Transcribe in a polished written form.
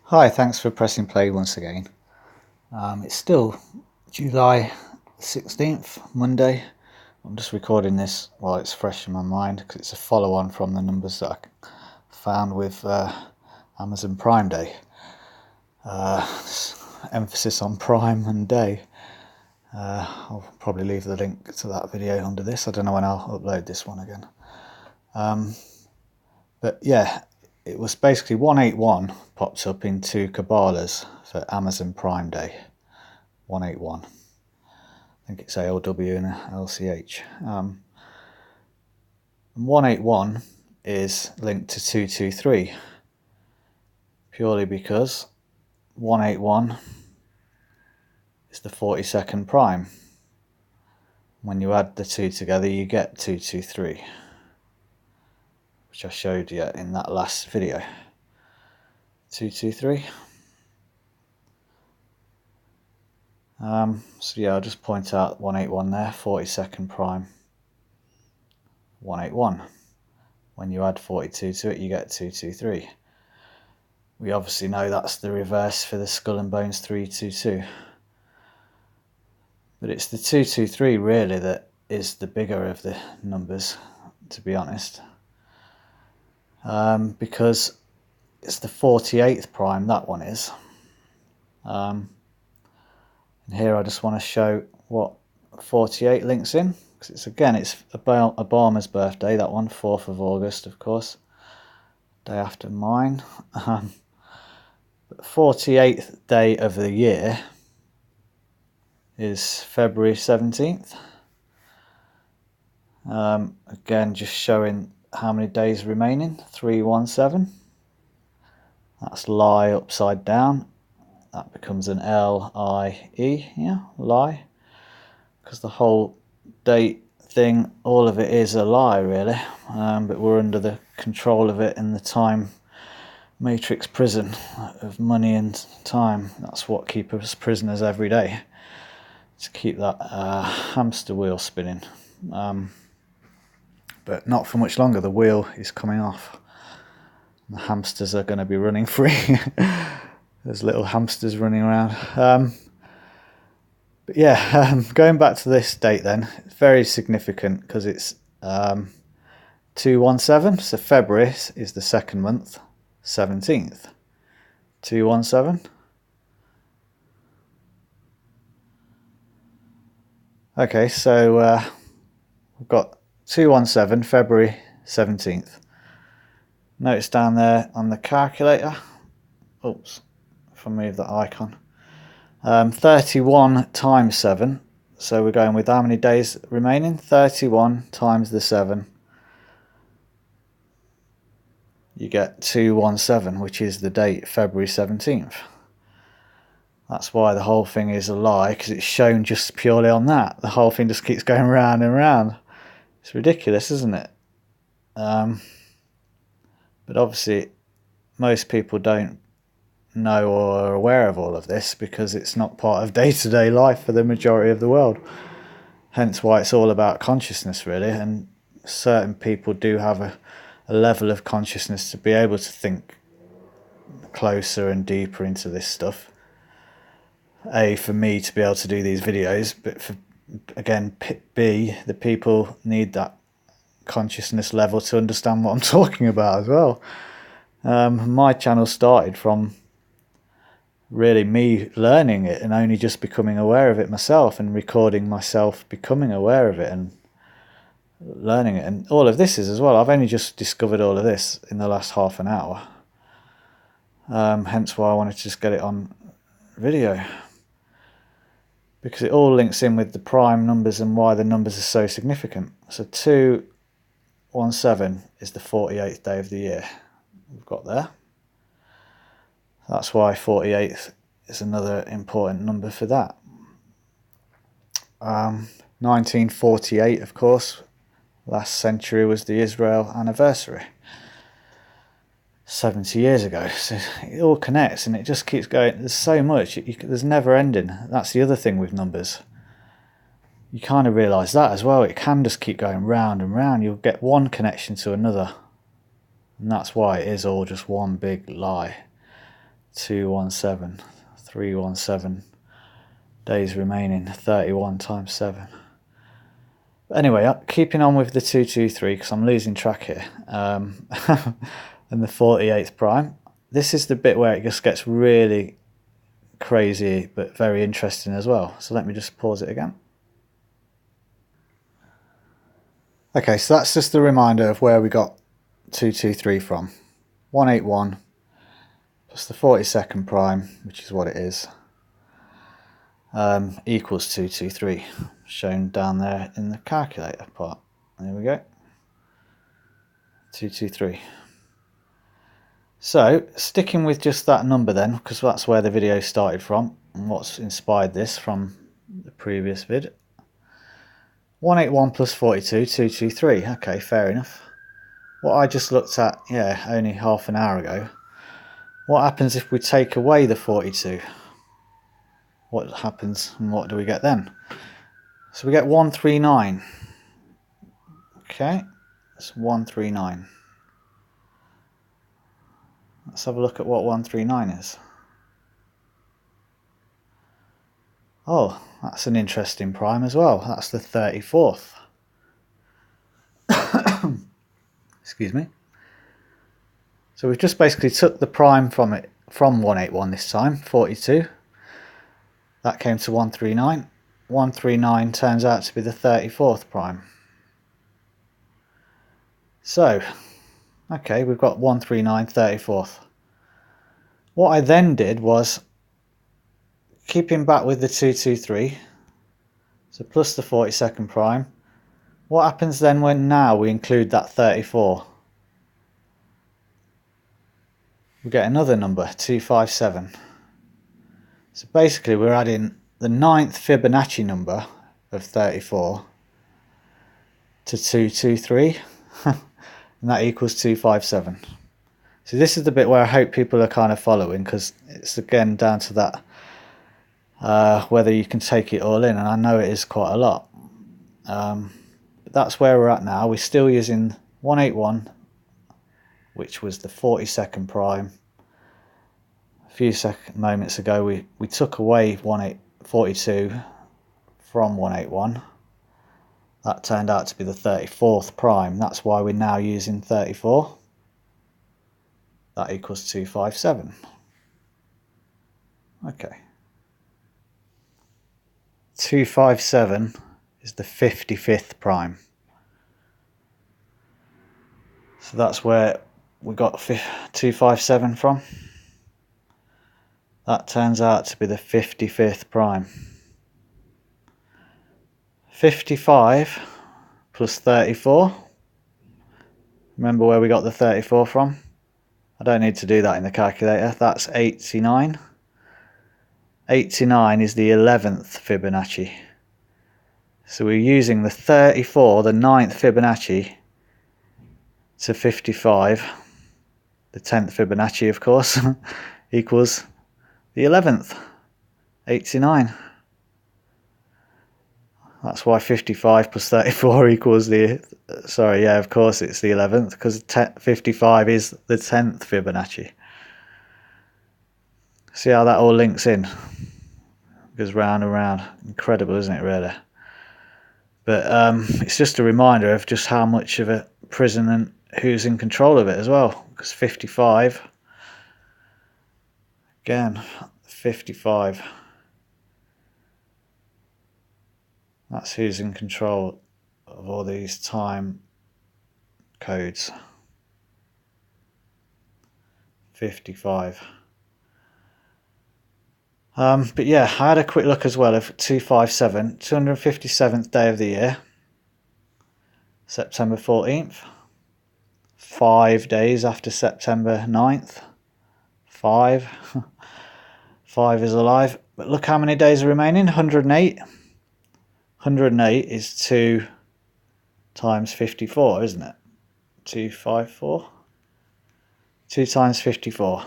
Hi, thanks for pressing play once again. It's still July 16th, Monday. I'm just recording this while it's fresh in my mind because it's a follow-on from the numbers that I found with Amazon Prime Day. Emphasis on Prime and Day. I'll probably leave the link to that video under this. I don't know when I'll upload this one again. But yeah, it was basically 181 popped up in two Kabbalahs for Amazon Prime Day. 181. I think it's ALW and LCH. 181 is linked to 223 purely because 181 is the 42nd prime. When you add the two together, you get 223, which I showed you in that last video. 223. So yeah, I'll just point out 181 there, 42nd prime, 181. When you add 42 to it, you get 223. We obviously know that's the reverse for the Skull and Bones 322. But it's the 223 really that is the bigger of the numbers, to be honest. Because it's the 48th prime, that one is. And here I just want to show what 48 links in. Because it's Obama's birthday, that one, 4th of August, of course. Day after mine. But 48th day of the year is February 17th. Again, just showing how many days remaining. 317. That's lie upside down. That becomes an L-I-E, yeah, lie. Because the whole date thing, all of it is a lie, really. But we're under the control of it in the time matrix prison of money and time. That's what keeps us prisoners every day, to keep that hamster wheel spinning. But not for much longer. The wheel is coming off. The hamsters are going to be running free. There's little hamsters running around. But yeah, going back to this date then, it's very significant because it's 217. So February is the second month, 17th. 217. Okay, so we've got 217, February 17th. Notice down there on the calculator, oops, if I move that icon, 31 times 7, so we're going with how many days remaining? 31 times the 7, you get 217, which is the date, February 17th. That's why the whole thing is a lie, because it's shown just purely on that. The whole thing just keeps going round and round. It's ridiculous, isn't it? But obviously most people don't know or are aware of all of this because it's not part of day-to-day life for the majority of the world. Hence why it's all about consciousness, really. And certain people do have a level of consciousness to be able to think closer and deeper into this stuff. For me to be able to do these videos, but for, again, B, the people need that consciousness level to understand what I'm talking about as well. My channel started from really me learning it and only just becoming aware of it myself and recording myself becoming aware of it and learning it. And all of this is as well, I've only just discovered all of this in the last half an hour. Hence why I wanted to just get it on video, because it all links in with the prime numbers and why the numbers are so significant. So 217 is the 48th day of the year we've got there. That's why 48th is another important number for that. 1948, of course, last century was the Israel anniversary. 70 years ago. So it all connects and it just keeps going. There's so much. There's never ending. That's the other thing with numbers. You kind of realise that as well. It can just keep going round and round. You'll get one connection to another. And that's why it is all just one big lie. 217, 317 days remaining, 31 times 7. But anyway, keeping on with the 223 because I'm losing track here, and the 48th prime. This is the bit where it just gets really crazy but very interesting as well. So let me just pause it again. Okay, so that's just a reminder of where we got 223 from. 181 plus the 42nd prime, which is what it is, equals 223, shown down there in the calculator part. There we go, 223. So, sticking with just that number then, because that's where the video started from, and what's inspired this from the previous vid. 181 plus 42, 223. Okay, fair enough. What I just looked at, only half an hour ago. What happens if we take away the 42? What happens and what do we get then? So we get 139. Okay, that's 139. Let's have a look at what 139 is. Oh, that's an interesting prime as well. That's the 34th. Excuse me. So we've just basically took the prime from 181 this time, 42. That came to 139. 139 turns out to be the 34th prime. So, okay, we've got 139, 34th. What I then did was, keeping back with the 223, so plus the 42nd prime, what happens then when now we include that 34? We get another number, 257. So basically we're adding the 9th Fibonacci number of 34 to 223 and that equals 257. So this is the bit where I hope people are kind of following, because it's again down to that whether you can take it all in, and I know it is quite a lot. But that's where we're at now. We're still using 181, which was the 42nd prime. A few moments ago we took away 42 from 181. That turned out to be the 34th prime. That's why we're now using 34. That equals 257. Okay. 257 is the 55th prime. So that's where we got 257 from. That turns out to be the 55th prime. 55 plus 34. Remember where we got the 34 from? I don't need to do that in the calculator. That's 89. 89 is the 11th Fibonacci. So we're using the 34, the 9th Fibonacci, to 55. The 10th Fibonacci, of course, equals the 11th, 89. That's why 55 plus 34 equals the, sorry, yeah, of course it's the 11th, because 55 is the 10th Fibonacci. See how that all links in? Goes round and round. Incredible, isn't it, really? But it's just a reminder of just how much of a prison and who's in control of it as well. Because 55, again, 55. That's who's in control of all these time codes. 55. But yeah, I had a quick look as well of 257, 257th day of the year, September 14th, 5 days after September 9th, 5 is alive, but look how many days are remaining, 108. 108 is 2 times 54, isn't it? 254. 2 times 54.